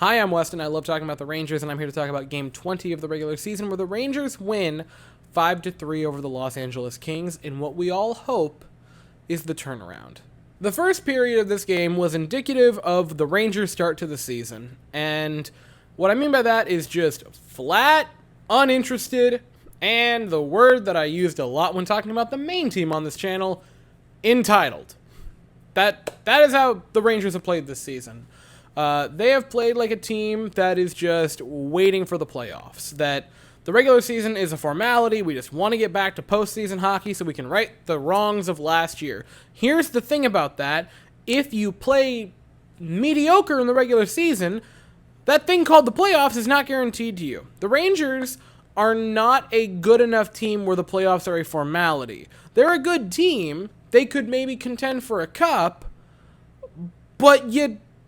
Hi, I'm Weston. I love talking about the Rangers, and I'm here to talk about Game 20 of the regular season, where the Rangers win 5-3 over the Los Angeles Kings in what we all hope is the turnaround. The first period of this game was indicative of the Rangers' start to the season, and what I mean by that is just flat, uninterested, and the word that I used a lot when talking about the main team on this channel, entitled. That is how the Rangers have played this season. They have played like a team that is just waiting for the playoffs. That the regular season is a formality. We just want to get back to postseason hockey so we can right the wrongs of last year. Here's the thing about that. If you play mediocre in the regular season, that thing called the playoffs is not guaranteed to you. The Rangers are not a good enough team where the playoffs are a formality. They're a good team. They could maybe contend for a cup, but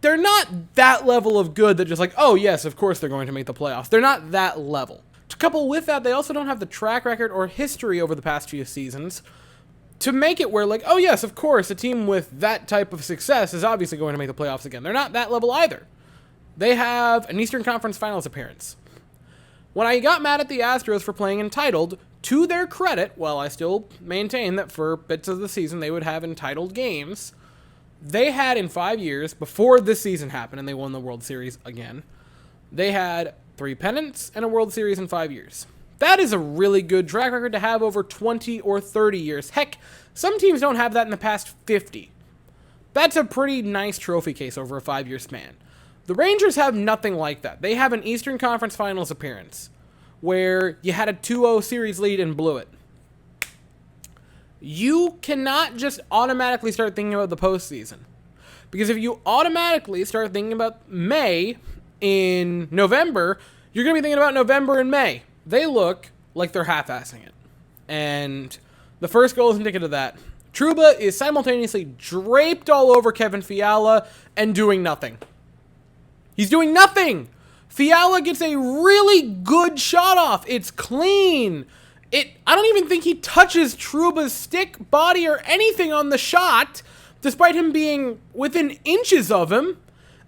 they're not that level of good that just like, oh yes, of course they're going to make the playoffs. They're not that level. To couple with that, they also don't have the track record or history over the past few seasons to make it where like, oh yes, of course, a team with that type of success is obviously going to make the playoffs again. They're not that level either. They have an Eastern Conference Finals appearance. When I got mad at the Astros for playing entitled, to their credit, while I still maintain that for bits of the season they would have entitled games, they had in 5 years, before this season happened and they won the World Series again, they had 3 pennants and a World Series in 5 years. That is a really good track record to have over 20 or 30 years. Heck, some teams don't have that in the past 50. That's a pretty nice trophy case over a 5-year span. The Rangers have nothing like that. They have an Eastern Conference Finals appearance where you had a 2-0 series lead and blew it. You cannot just automatically start thinking about the postseason. Because if you automatically start thinking about May in November, you're going to be thinking about November and May. They look like they're half-assing it. And the first goal is indicative of that. Trouba is simultaneously draped all over Kevin Fiala and doing nothing. He's doing nothing! Fiala gets a really good shot off. It's clean. I don't even think he touches Trouba's stick, body, or anything on the shot, despite him being within inches of him.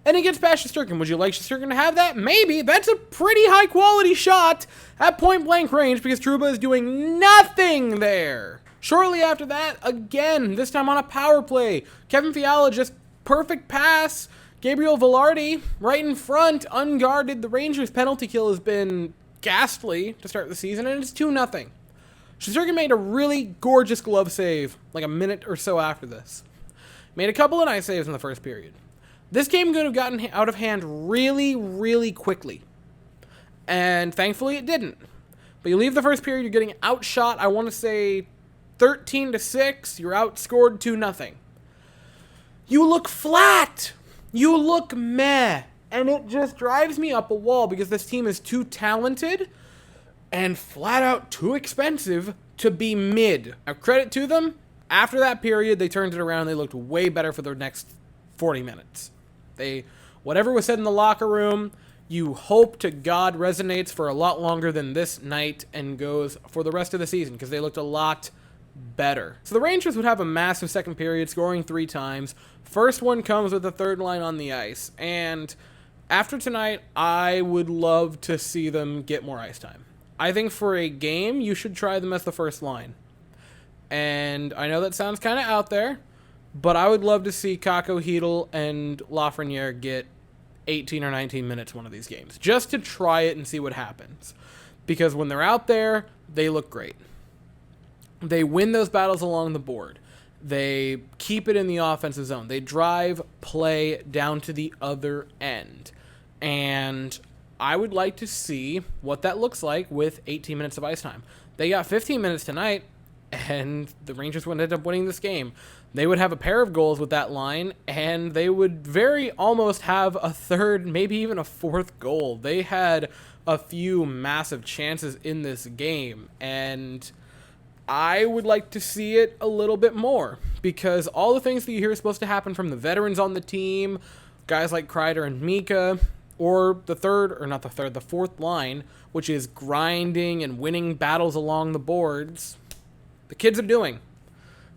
And he gets past Shesterkin. Would you like Shesterkin to have that? Maybe. That's a pretty high-quality shot at point-blank range because Trouba is doing nothing there. Shortly after that, again, this time on a power play, Kevin Fiala just perfect pass. Gabriel Velarde right in front, unguarded. The Rangers' penalty kill has been ghastly to start the season, and it's 2-0. Shesterkin made a really gorgeous glove save like a minute or so after this. Made a couple of nice saves in the first period. This game could have gotten out of hand really, really quickly. And thankfully it didn't. But you leave the first period, you're getting outshot, I want to say 13-6. You're outscored 2-0. You look flat! You look meh. And it just drives me up a wall because this team is too talented and flat out too expensive to be mid. Now, credit to them. After that period, they turned it around. They looked way better for their next 40 minutes. Whatever was said in the locker room, you hope to God resonates for a lot longer than this night and goes for the rest of the season because they looked a lot better. So the Rangers would have a massive second period, scoring 3 times. First one comes with the third line on the ice. And after tonight, I would love to see them get more ice time. I think for a game, you should try them as the first line. And I know that sounds kind of out there, but I would love to see Kakko, Hedl, and Lafreniere get 18 or 19 minutes one of these games, just to try it and see what happens. Because when they're out there, they look great. They win those battles along the board. They keep it in the offensive zone. They drive play down to the other end. And I would like to see what that looks like with 18 minutes of ice time. They got 15 minutes tonight, and the Rangers would end up winning this game. They would have a pair of goals with that line, and they would very almost have a third, maybe even a fourth goal. They had a few massive chances in this game, and I would like to see it a little bit more because all the things that you hear are supposed to happen from the veterans on the team, guys like Kreider and Mika, or the fourth line, which is grinding and winning battles along the boards. The kids are doing.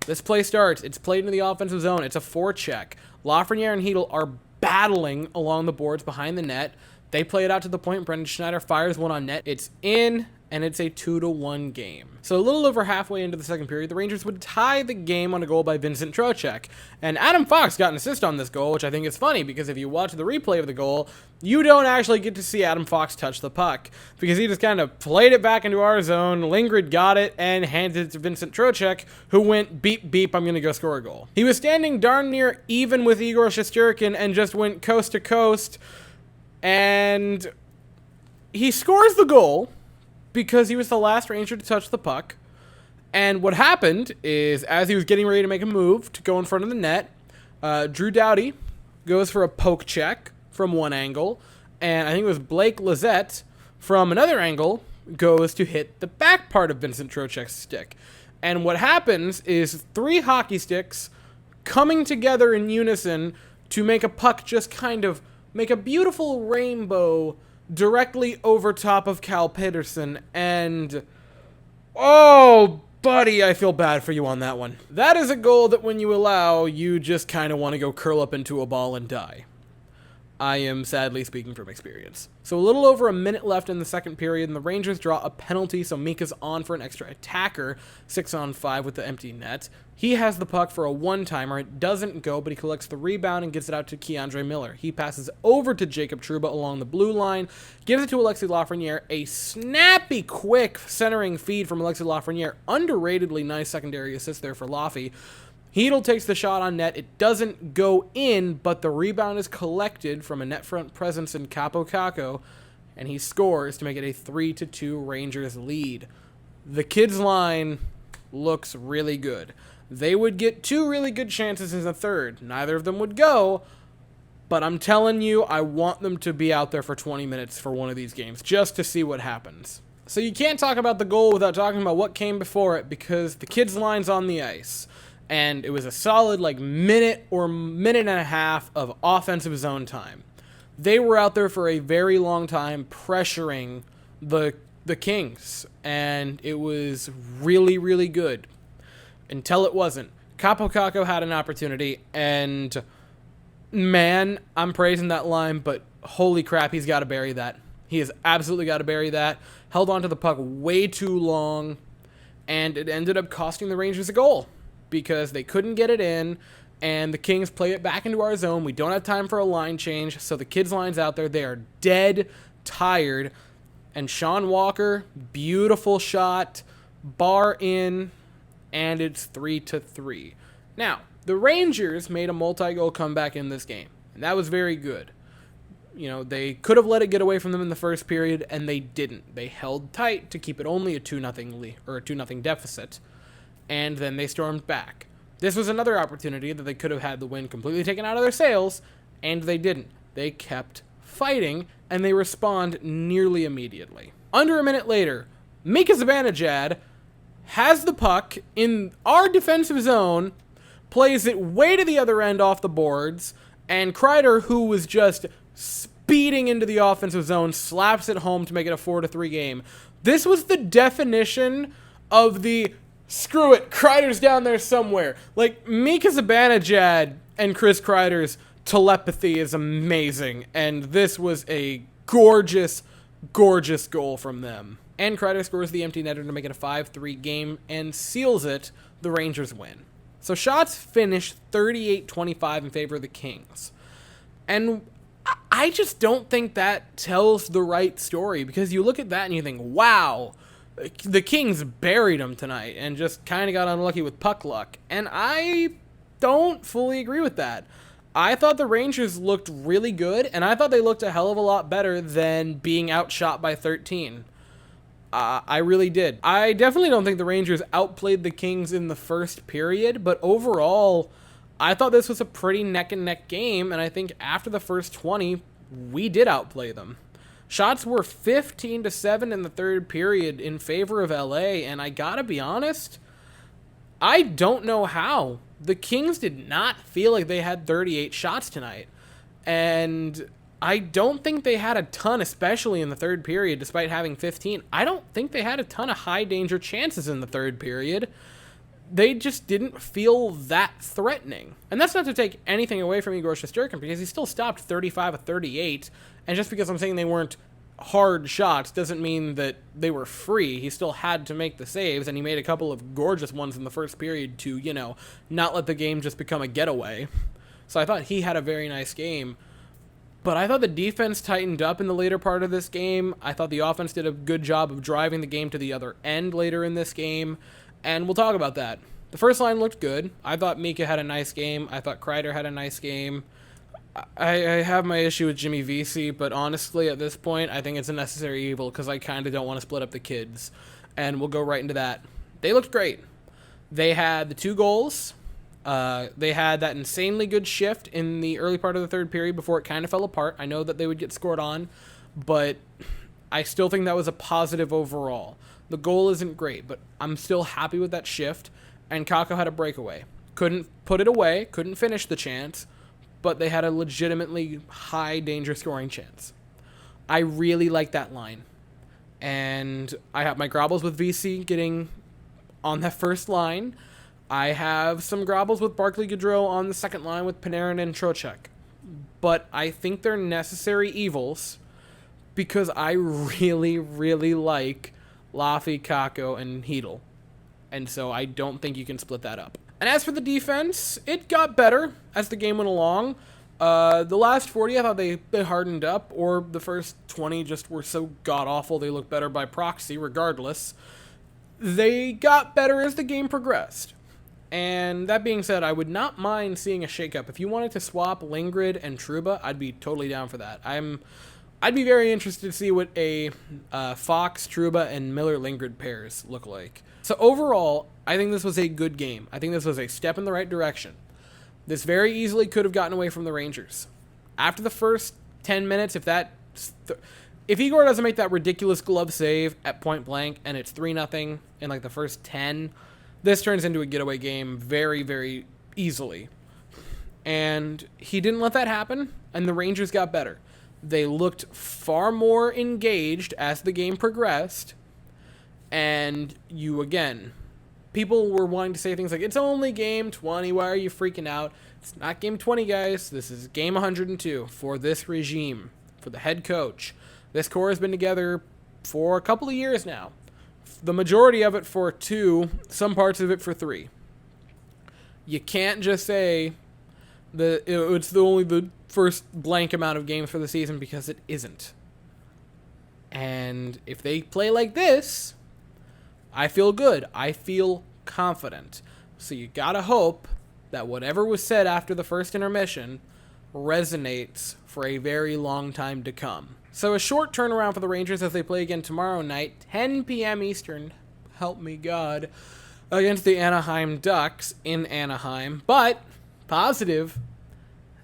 This play starts. It's played into the offensive zone. It's a forecheck. Lafreniere and Hedl are battling along the boards behind the net. They play it out to the point. Brendan Schneider fires one on net. It's in, and it's a 2-1 game. So a little over halfway into the second period, the Rangers would tie the game on a goal by Vincent Trocheck. And Adam Fox got an assist on this goal, which I think is funny, because if you watch the replay of the goal, you don't actually get to see Adam Fox touch the puck, because he just kind of played it back into our zone, Lindgren got it, and handed it to Vincent Trocheck, who went, beep, beep, I'm going to go score a goal. He was standing darn near even with Igor Shesterkin and just went coast to coast, and he scores the goal because he was the last Ranger to touch the puck. And what happened is, as he was getting ready to make a move to go in front of the net, Drew Doughty goes for a poke check from one angle, and I think it was Blake Lizette from another angle goes to hit the back part of Vincent Trocheck's stick. And what happens is 3 hockey sticks coming together in unison to make a puck just kind of make a beautiful rainbow directly over top of Cal Peterson, and oh, buddy, I feel bad for you on that one. That is a goal that when you allow, you just kind of want to go curl up into a ball and die. I am sadly speaking from experience. So a little over a minute left in the second period, and the Rangers draw a penalty, so Mika's on for an extra attacker, 6-on-5 with the empty net. He has the puck for a one-timer. It doesn't go, but he collects the rebound and gets it out to Keandre Miller. He passes over to Jacob Trouba along the blue line, gives it to Alexis Lafreniere. A snappy, quick centering feed from Alexis Lafreniere. Underratedly nice secondary assist there for Laffy. Heedle takes the shot on net. It doesn't go in, but the rebound is collected from a net front presence in Capo Caco, and he scores to make it a 3-2 Rangers lead. The kids' line looks really good. They would get 2 really good chances in the third. Neither of them would go, but I'm telling you, I want them to be out there for 20 minutes for one of these games, just to see what happens. So you can't talk about the goal without talking about what came before it, because the kids' line's on the ice. And it was a solid minute or minute and a half of offensive zone time. They were out there for a very long time pressuring the Kings, and it was really, really good until it wasn't. Capo Caco had an opportunity, and man, I'm praising that line, but holy crap, he's got to bury that. He has absolutely got to bury that. Held onto the puck way too long, and it ended up costing the Rangers a goal, because they couldn't get it in, and the Kings play it back into our zone. We don't have time for a line change, so the kids' line's out there. They are dead tired, and Sean Walker, beautiful shot, bar in, and it's 3-3. Now, the Rangers made a multi-goal comeback in this game, and that was very good. You know, they could have let it get away from them in the first period, and they didn't. They held tight to keep it only a 2-0 lead, or a 2-0 deficit. And then they stormed back. This was another opportunity that they could have had the wind completely taken out of their sails, and they didn't. They kept fighting, and they respond nearly immediately. Under a minute later, Mika Zibanejad has the puck in our defensive zone, plays it way to the other end off the boards, and Kreider, who was just speeding into the offensive zone, slaps it home to make it a 4-3 game. This was the definition of the screw it, Kreider's down there somewhere. Mika Zibanejad and Chris Kreider's telepathy is amazing, and this was a gorgeous, gorgeous goal from them. And Kreider scores the empty netter to make it a 5-3 game and seals it. The Rangers win. So shots finish 38-25 in favor of the Kings. And I just don't think that tells the right story, because you look at that and you think, wow, the Kings buried them tonight and just kind of got unlucky with puck luck. And I don't fully agree with that. I thought the Rangers looked really good, and I thought they looked a hell of a lot better than being outshot by 13. I really did. I definitely don't think the Rangers outplayed the Kings in the first period, but overall, I thought this was a pretty neck-and-neck game, and I think after the first 20, we did outplay them. Shots were 15-7 in the third period in favor of LA, and I gotta be honest, I don't know how. The Kings did not feel like they had 38 shots tonight, and I don't think they had a ton, especially in the third period, despite having 15. I don't think they had a ton of high-danger chances in the third period. they just didn't feel that threatening. And that's not to take anything away from Igor Shesterkin, because he still stopped 35 of 38, and just because I'm saying they weren't hard shots doesn't mean that they were free. He still had to make the saves, and he made a couple of gorgeous ones in the first period to, you know, not let the game just become a getaway. So I thought he had a very nice game. But I thought the defense tightened up in the later part of this game. I thought the offense did a good job of driving the game to the other end later in this game, and we'll talk about that. The first line looked good. I thought Mika had a nice game. I thought Kreider had a nice game. I have my issue with Jimmy Vesey, but honestly, at this point, I think it's a necessary evil because I kind of don't want to split up the kids. And we'll go right into that. They looked great. They had the 2 goals. They had that insanely good shift in the early part of the third period before it kind of fell apart. I know that they would get scored on, but I still think that was a positive overall. The goal isn't great, but I'm still happy with that shift. And Kakko had a breakaway. Couldn't put it away, couldn't finish the chance, but they had a legitimately high danger scoring chance. I really like that line. And I have my grobbles with VC getting on that first line. I have some grobbles with Barclay Goodrow on the second line with Panarin and Trocheck. But I think they're necessary evils because I really, really like Laffy, Kakko, and Hedl. And so I don't think you can split that up. And as for the defense, it got better as the game went along. The last 40, I thought they hardened up, or the first 20 just were so god-awful they looked better by proxy regardless. They got better as the game progressed. And that being said, I would not mind seeing a shakeup. If you wanted to swap Lindgren and Trouba, I'd be totally down for that. I'd be very interested to see what a Fox, Trouba, and Miller-Lindgren pairs look like. So overall, I think this was a good game. I think this was a step in the right direction. This very easily could have gotten away from the Rangers. After the first 10 minutes, if Igor doesn't make that ridiculous glove save at point blank and it's 3-0 in like the first 10, this turns into a getaway game very, very easily. And he didn't let that happen, and the Rangers got better. They looked far more engaged as the game progressed, and people were wanting to say things like, it's only game 20, why are you freaking out? It's not game 20, guys. This is game 102 for this regime, for the head coach. This core has been together for a couple of years now. The majority of it for 2, some parts of it for 3. You can't just say that it's only the first blank amount of games for the season, because it isn't. And if they play like this, I feel good. I feel confident. So you gotta hope that whatever was said after the first intermission resonates for a very long time to come. So a short turnaround for the Rangers as they play again tomorrow night, 10 p.m. Eastern, help me God, against the Anaheim Ducks in Anaheim. But, positive,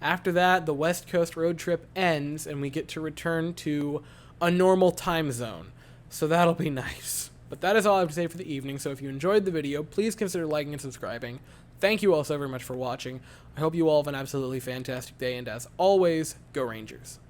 after that, the West Coast road trip ends and we get to return to a normal time zone. So that'll be nice. But that is all I have to say for the evening, so if you enjoyed the video, please consider liking and subscribing. Thank you all so very much for watching. I hope you all have an absolutely fantastic day, and as always, go Rangers.